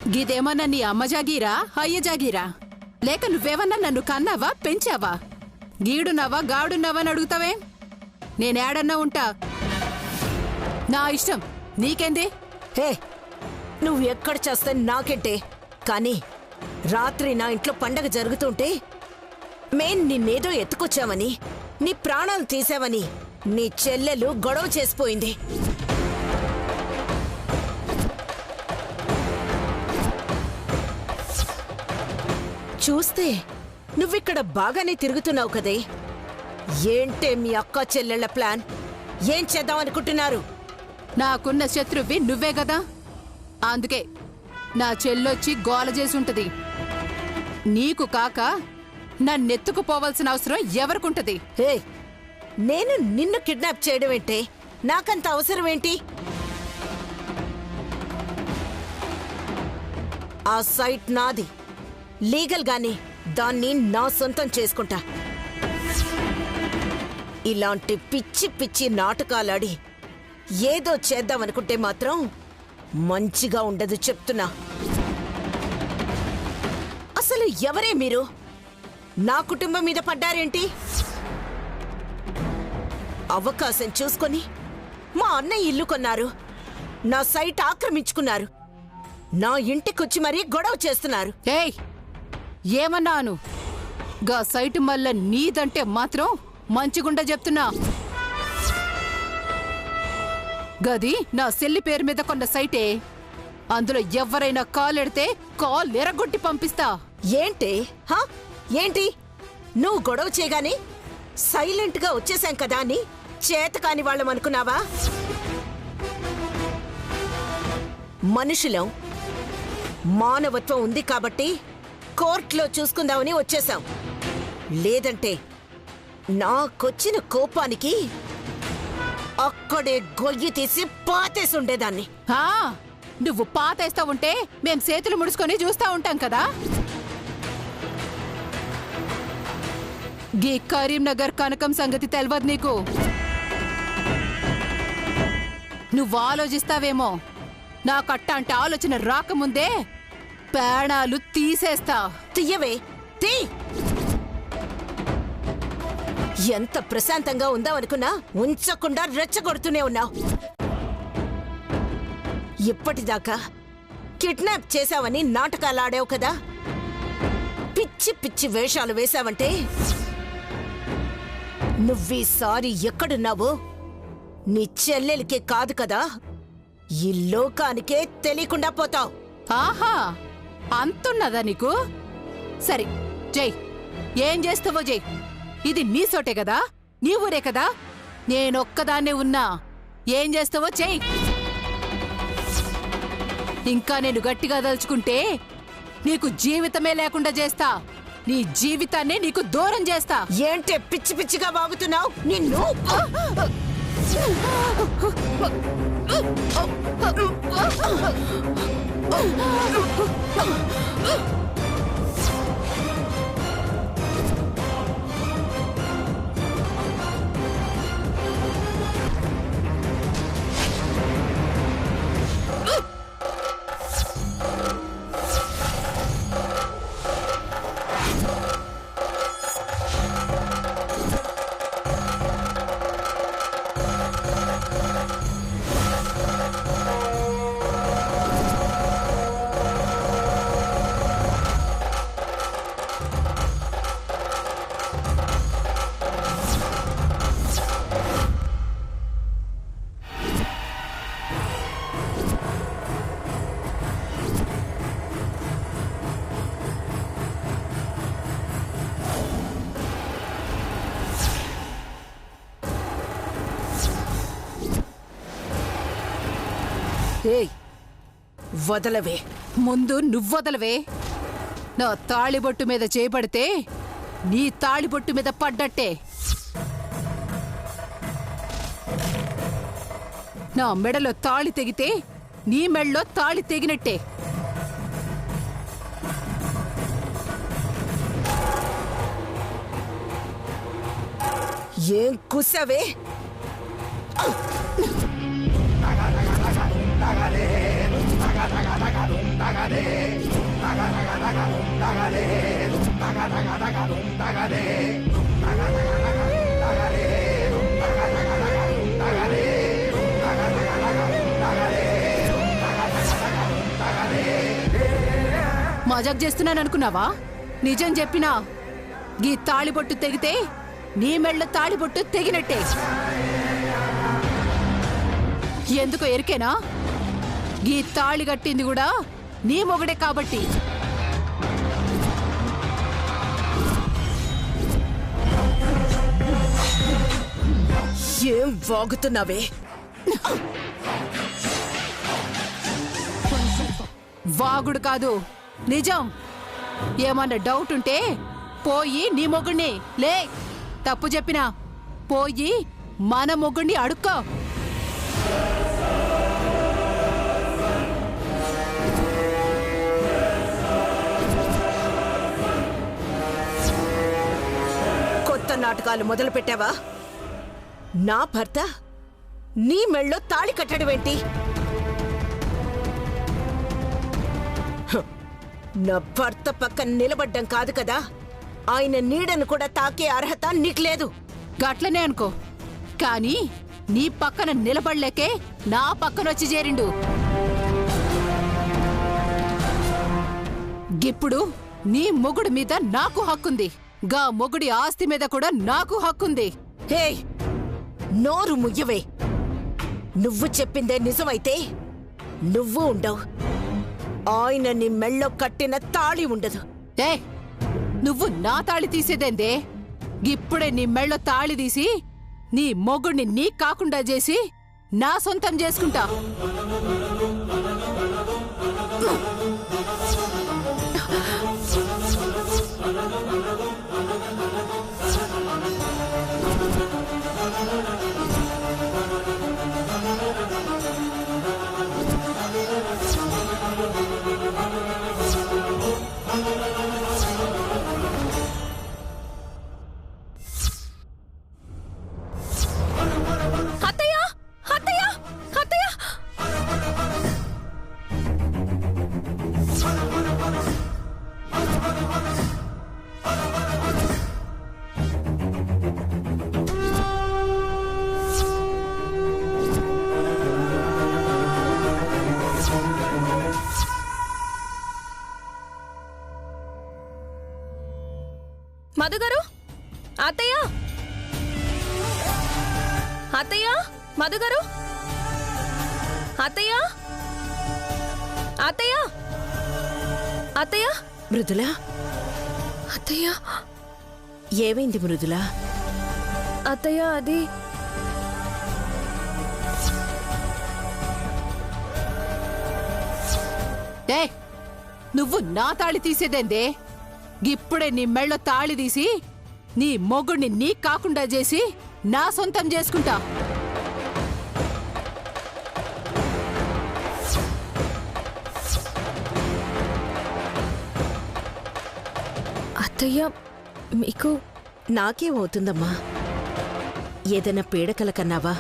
గిదేమన్నా నీ అమ్మ జాగీరా అయ్య జాగీరా లేక నువ్వేమన్నా నన్ను కన్నావా పెంచావా గీడున్నావా గాడున్నావా అని అడుగుతావే నేనేడన్నా ఉంటా నా ఇష్టం నీకేంది హే నువ్వు ఎక్కడ చేస్తే నాకేంటే కానీ రాత్రి నా ఇంట్లో పండగ జరుగుతుంటే మేం నిన్నేదో ఎత్తుకొచ్చామని నీ ప్రాణాలు తీసావని నీ చెల్లెలు గొడవ చేసిపోయింది. చూస్తే నువ్విక్కడ బాగానే తిరుగుతున్నావు కదే. ఏంటే మీ అక్క చెల్లెళ్ల ప్లాన్? ఏం చేద్దామనుకుంటున్నారు? నాకున్న శత్రువి నువ్వే కదా, అందుకే నా చెల్లొచ్చి గోల చేసుంటది. నీకు కాక నన్నెత్తుకుపోవాల్సిన అవసరం ఎవరికుంటది? హే నేను నిన్ను కిడ్నాప్ చేయడం ఏంటే? నాకంత అవసరం ఏంటి? ఆ సైట్ నాది, లీగల్ గాని దాన్ని నా సొంతం చేసుకుంటా. ఇలాంటి పిచ్చి పిచ్చి నాటకాలాడి ఏదో చేద్దామనుకుంటే మాత్రం మంచిగా ఉండదు చెప్తున్నా. అసలు ఎవరే మీరు? నా కుటుంబం మీద పడ్డారేంటి? అవకాశం చూసుకొని మా అన్నయ్య ఇల్లు కొన్నారు, నా సైట్ ఆక్రమించుకున్నారు, నా ఇంటికొచ్చి మరీ గొడవ చేస్తున్నారు. ఏయ్ ఏమన్నాను? గా సైట్ మళ్ళా నీదంటే మాత్రం మంచిగుండ చెప్తున్నా. గది నా సెల్లి పేరు మీద కొన్న సైటే. అందులో ఎవరైనా కాలెడితే కాల్ ఎరగొట్టి పంపిస్తా. ఏంటి హా ఏంటి? నువ్వు గొడవ చేయగానే సైలెంట్ గా వచ్చేసాం కదా అని చేతకాని వాళ్ళం అనుకున్నావా? మనుషులం, మానవత్వం ఉంది కాబట్టి కోర్టులో చూసుకుందామని వచ్చేసాం. లేదంటే నాకొచ్చిన కోపానికి అక్కడే గొయ్యి తీసి పాతేసి ఉండేదాన్ని. నువ్వు పాతేస్తా ఉంటే మేం చేతులు ముడుచుకొని చూస్తా ఉంటాం కదా. గీ కరీంనగర్ కనకం సంగతి తెలవదు నీకు. నువ్వు ఆలోచిస్తావేమో, నాకట్టాంటి ఆలోచన రాకముందే ప్రాణాలు తీసేస్తా. తీయవే తీ. ఎంత ప్రశాంతంగా ఉందామనుకున్నా ఉంచకుండా రెచ్చగొడుతూనే ఉన్నావు. ఇప్పటిదాకా కిడ్నాప్ చేశావని నాటకాలాడావు కదా. పిచ్చి పిచ్చి వేషాలు వేశావంటే నువ్వీసారి ఎక్కడున్నావో నీ చెల్లెలికే కాదు కదా, ఈ లోకానికే తెలియకుండా పోతావు. ఆహా అంతున్నదా నీకు? సరే జై, ఏం చేస్తావో జై. ఇది నీ సోటే కదా, నీ ఊరే కదా, నేనొక్కదాన్నే ఉన్నా. ఏం చేస్తావో చెయ్యి. ఇంకా నేను గట్టిగా దలుచుకుంటే నీకు జీవితమే లేకుండా చేస్తా. నీ జీవితాన్నే నీకు దూరం చేస్తా. ఏంటే పిచ్చి పిచ్చిగా బాగుతున్నావు? నిన్ను వదలవే. ముందు నువ్వొదలవే. నా తాళిబొట్టు మీద చేపడితే నీ తాళిబొట్టు మీద పడ్డట్టే. నా మెడలో తాళి తెగితే నీ మెడలో తాళి తెగినట్టే. ఏం కుసవే? మజాక్ చేస్తున్నాను అనుకున్నావా? నిజం చెప్పినా గీ తాళిబొట్టు తెగితే నీ మెళ్ళ తాళిబొట్టు తెగినట్టే. ఎందుకో ఎరికేనా? గీ తాళి కట్టింది కూడా నీ మొగడే కాబట్టి. ఏం వాగుతున్నావే? వాగుడు కాదు, నిజం. ఏమన్నా డౌట్ ఉంటే పోయి నీ మొగుణ్ణి లే, తప్పు చెప్పినా పోయి మన మొగుణ్ణి అడుక్కో. కొత్త నాటకాలు మొదలు పెట్టావా? నా భర్త నీ మెళ్ళో తాళి కట్టడమేంటి? నా భర్త పక్కన నిలబడ్డం కాదు కదా, ఆయన నీడను కూడా తాకే అర్హత నీకు లేదు. గట్లనే అనుకో, కానీ నీ పక్కన నిలబడలేకే నా పక్కనొచ్చి చేరిండు. గిప్పుడు నీ మొగుడి మీద నాకు హక్కుంది, గా మొగుడి ఆస్తి మీద కూడా నాకు హక్కుంది. హే, నోరు ముయ్యవే. నువ్వు చెప్పిందే నిజమైతే నువ్వు ఉండవు, ఆయన నీ మెళ్ళో కట్టిన తాళి ఉండదు. ఏ, నువ్వు నా తాళి తీసేదేందే? ఇప్పుడే నీ మెళ్ళో తాళి తీసి నీ మొగుడిని నీ కాకుండా చేసి నా సొంతం చేసుకుంటా. మధుగారు, అత్తయ్య, అత్తయ్య, మధుగారు, అత్తయ్య, అత్తయ్య, అత్తయ్య. మృదులా, అత్తయ్య, ఏమైంది మృదులా? అత్తయ్య, అది ఏ, నువ్వు నా తాళి తీసేదేందే? ఇప్పుడే నీ మెళ్ళో తాళి తీసి నీ మొగుడిని నీ కాకుండా చేసి నా సొంతం చేసుకుంటా. అత్తయ్య, మీకు నాకేమవుతుందమ్మా? ఏదైనా పీడకల కన్నావా?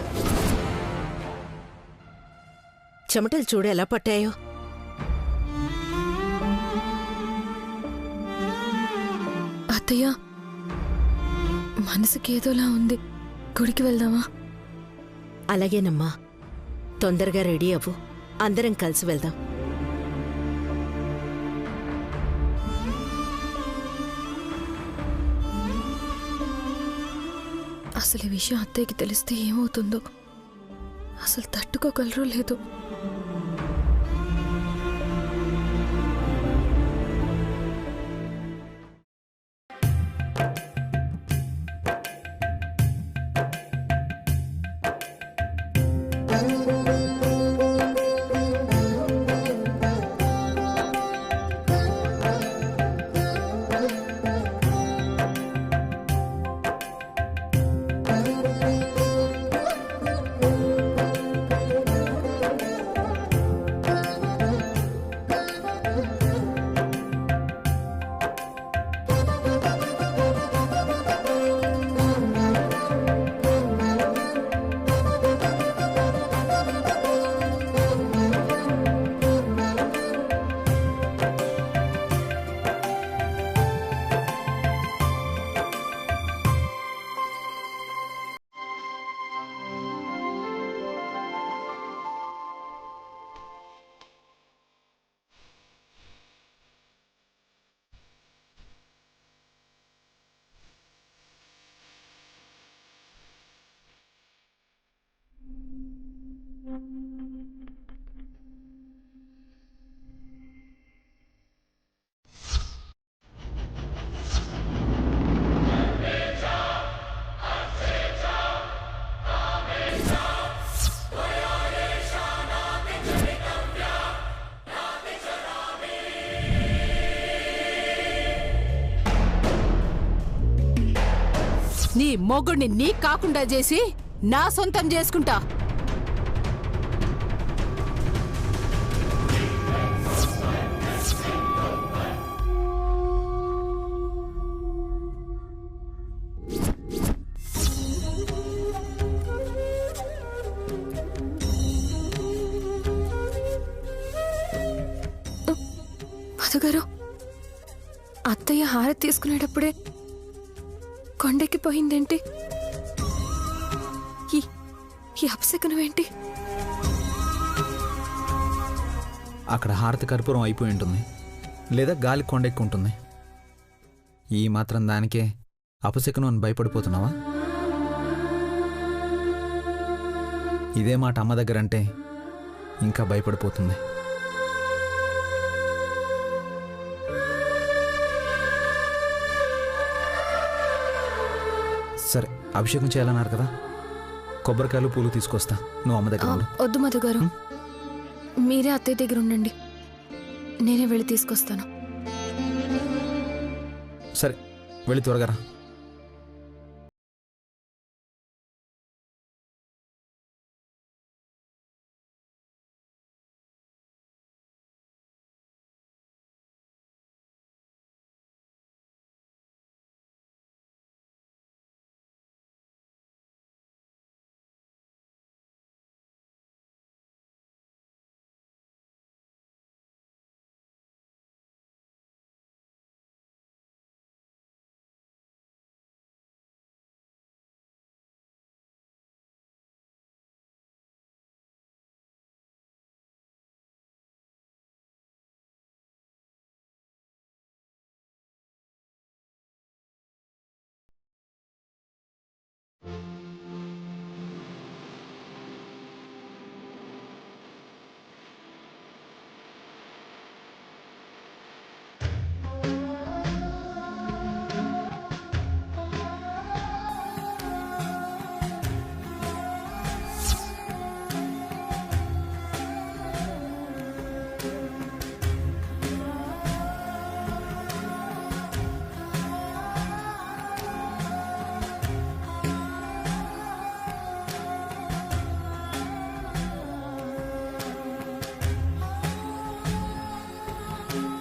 చెమటలు చూడు ఎలా పట్టాయో. అత్తయ్య, మనసుకి ఏదోలా ఉంది, గుడికి వెళ్దామా? అలాగేనమ్మా, తొందరగా రెడీ అవ్వు, అందరం కలిసి వెళ్దాం. అసలు ఈ విషయం అత్తయ్యకి తెలిస్తే ఏమవుతుందో, అసలు తట్టుకోగలరో లేదో. నీ మొగుడిని నీ కాకుండా చేసి నా సొంతం చేసుకుంటా. మధుగారు, అత్తయ్య హారతి తీసుకునేటప్పుడే కొండెక్కిపోయిందేంటి? ఈ అపశకునం ఏంటి? అక్కడ హారతి కర్పూరం అయిపోయి ఉంటుంది, లేదా గాలి కొండెక్కి ఉంటుంది. ఈ మాత్రం దానికే అపశకునం అని భయపడిపోతున్నావా? ఇదే మాట అమ్మ దగ్గర అంటే ఇంకా భయపడిపోతుంది. సరే, అభిషేకం చేయాలన్నారు కదా, కొబ్బరికాయలు పూలు తీసుకొస్తా. నువ్వు అమ్మ దగ్గర ఉండు. వద్దు మధుగారు, మీరే అత్తయ్య దగ్గర ఉండండి, నేనే వెళ్ళి తీసుకొస్తాను. సరే, వెళ్ళి త్వరగా రా.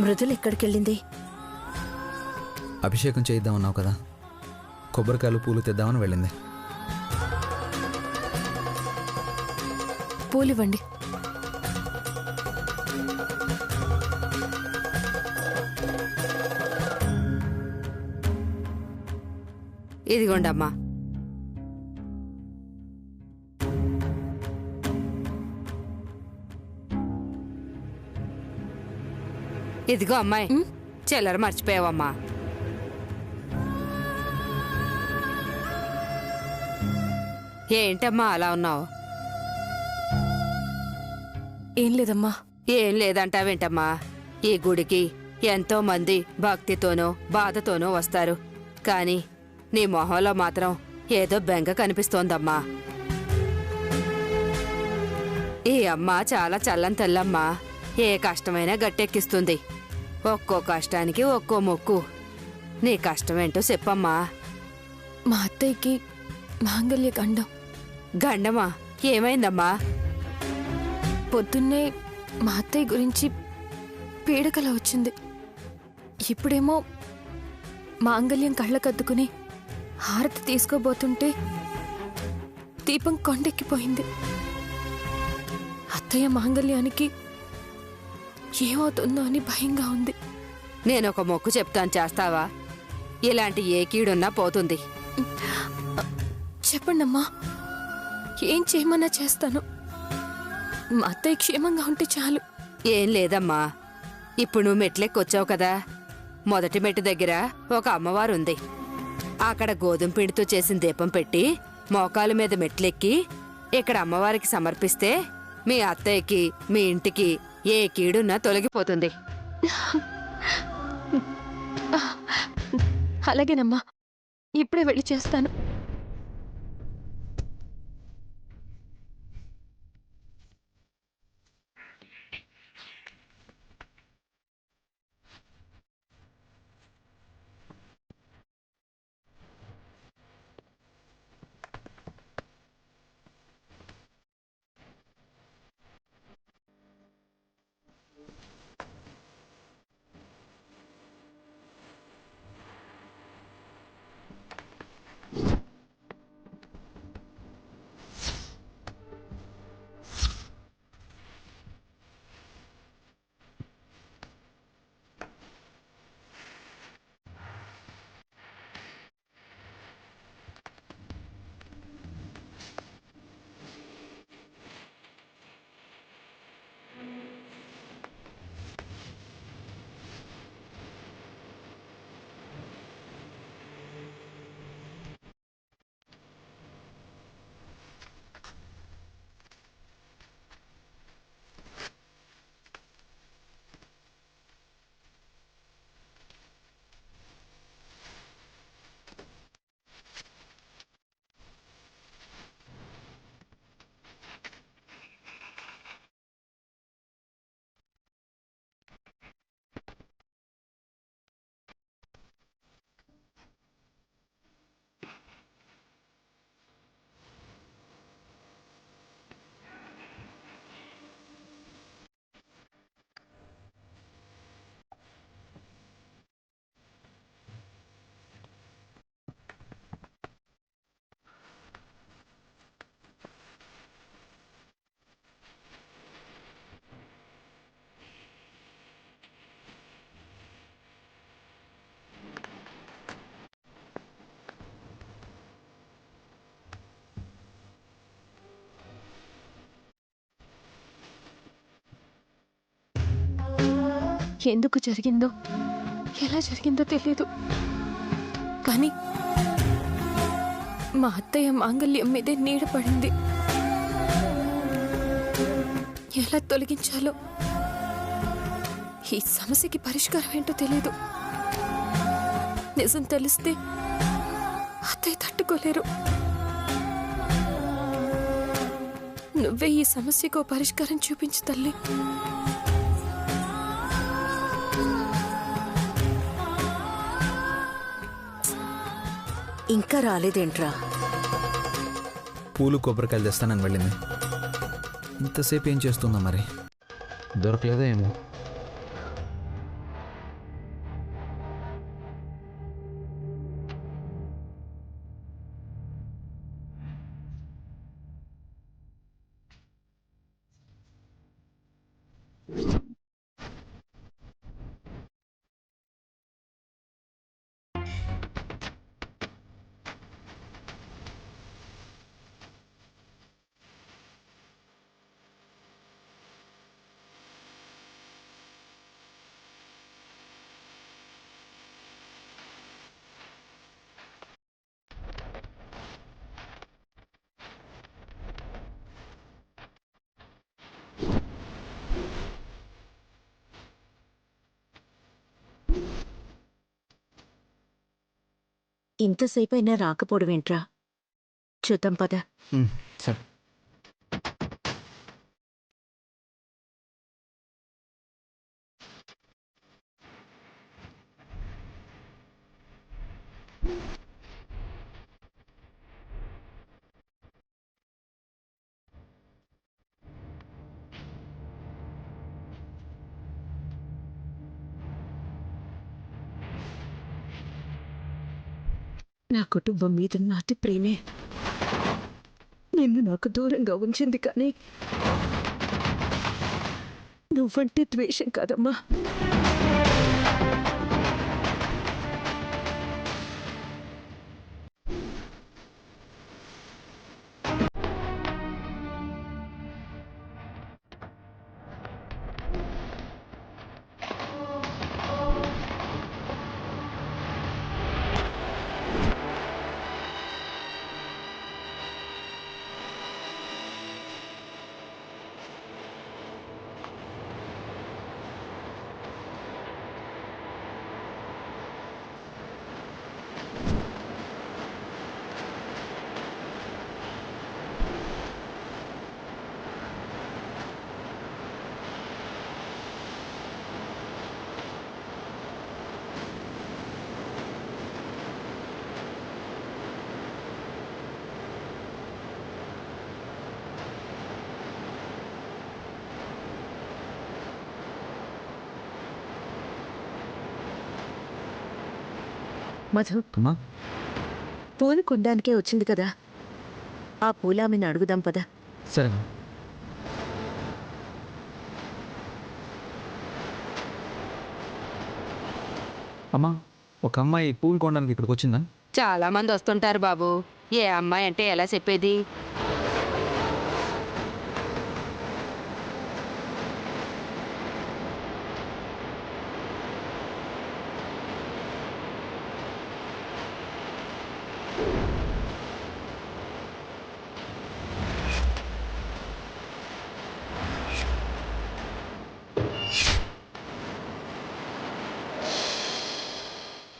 మృదులు ఎక్కడికెళ్ళింది? అభిషేకం చేయిద్దామన్నావు కదా, కొబ్బరికాయలు పూలు తెద్దామని వెళ్ళింది. పూలివ్వండి. ఇదిగోండమ్మా. ఇదిగో అమ్మాయి, చిల్లర మర్చిపోయావమ్మా. ఏంటమ్మా అలా ఉన్నావు? ఏం లేదమ్మా. ఏం లేదంటావేంటమ్మా? ఈ గుడికి ఎంతో మంది భక్తితోనో బాధతోనో వస్తారు, కాని నీ మొహంలో మాత్రం ఏదో బెంగ కనిపిస్తోందమ్మా. ఈ అమ్మ చాలా చల్లని తల్లమ్మా, ఏ కష్టమైనా గట్టెక్కిస్తుంది. ఒక్కో కష్టానికి ఒక్కో మొక్కు. నీ కష్టమేంటో చెప్పమ్మా. మా అత్తయ్యకి మాంగళ్య గండం. గండమా? ఏమైందమ్మా? పొద్దున్నే మా అత్తయ్య గురించి పీడకల వచ్చింది. ఇప్పుడేమో మాంగళ్యం కళ్ళకద్దుకుని హారతి తీసుకోబోతుంటే దీపం కొండెక్కిపోయింది. అత్తయ్య మాంగళ్యానికి ఏమవుతుందో అని భయంగా ఉంది. నేనొక మొక్కు చెప్తాను, చేస్తావా? ఇలాంటి ఏ కీడున్నా పోతుంది. చెప్పండమ్మా, ఏం చేయమన్నా చేస్తాను. మా అత్తయ్య క్షేమంగా ఉంటే చాలు. ఏం లేదమ్మా, ఇప్పుడు నువ్వు మెట్లెక్కొచ్చావు కదా, మొదటి మెట్టు దగ్గర ఒక అమ్మవారుంది. అక్కడ గోధుమ పిండితో చేసిన దీపం పెట్టి మోకాలు మీద మెట్లెక్కి ఇక్కడ అమ్మవారికి సమర్పిస్తే మీ అత్తయ్యకి మీ ఇంటికి ఏ కీడున్నా తొలగిపోతుంది. అలాగేనమ్మా, ఇప్పుడే వెళ్ళి చేస్తాను. ఎందుకు జరిగిందో ఎలా జరిగిందో తెలియదు, కానీ మా అత్తయ్య మాంగళ్యం మీదే నీడ పడింది. ఎలా తొలగించాలో, ఈ సమస్యకి పరిష్కారం ఏంటో తెలియదు. నిజం తెలిస్తే అత్తయ్య తట్టుకోలేరు. నువ్వే ఈ సమస్యకు పరిష్కారం చూపించు తల్లి. ఇంకా రాలేదేంట్రా? పూలు కొబ్బరికాయలు తెస్తానని వెళ్ళింది. ఇంతసేపు ఏం చేస్తుందో మరి, దొరకలేదో ఏమో. ఇంతసేపు అయినా రాకపోవడమేంట్రా? చూద్దాం పద. సరే. నా కుటుంబం మీద నాటి ప్రేమే నిన్ను నాకు దూరంగా ఉంచింది, కానీ నువ్వంటే ద్వేషం కాదమ్మా. మధు, అమ్మా, పూలు కొనడానికే వచ్చింది కదా, ఆ పూలామెను అడుగుదాం పద. సరేనా? అమ్మా, ఒక అమ్మాయి పూలు కొనడానికి ఇక్కడికి వచ్చిందా? చాలా మంది వస్తుంటారు బాబు. ఏ అమ్మాయి అంటే ఎలా చెప్పేది?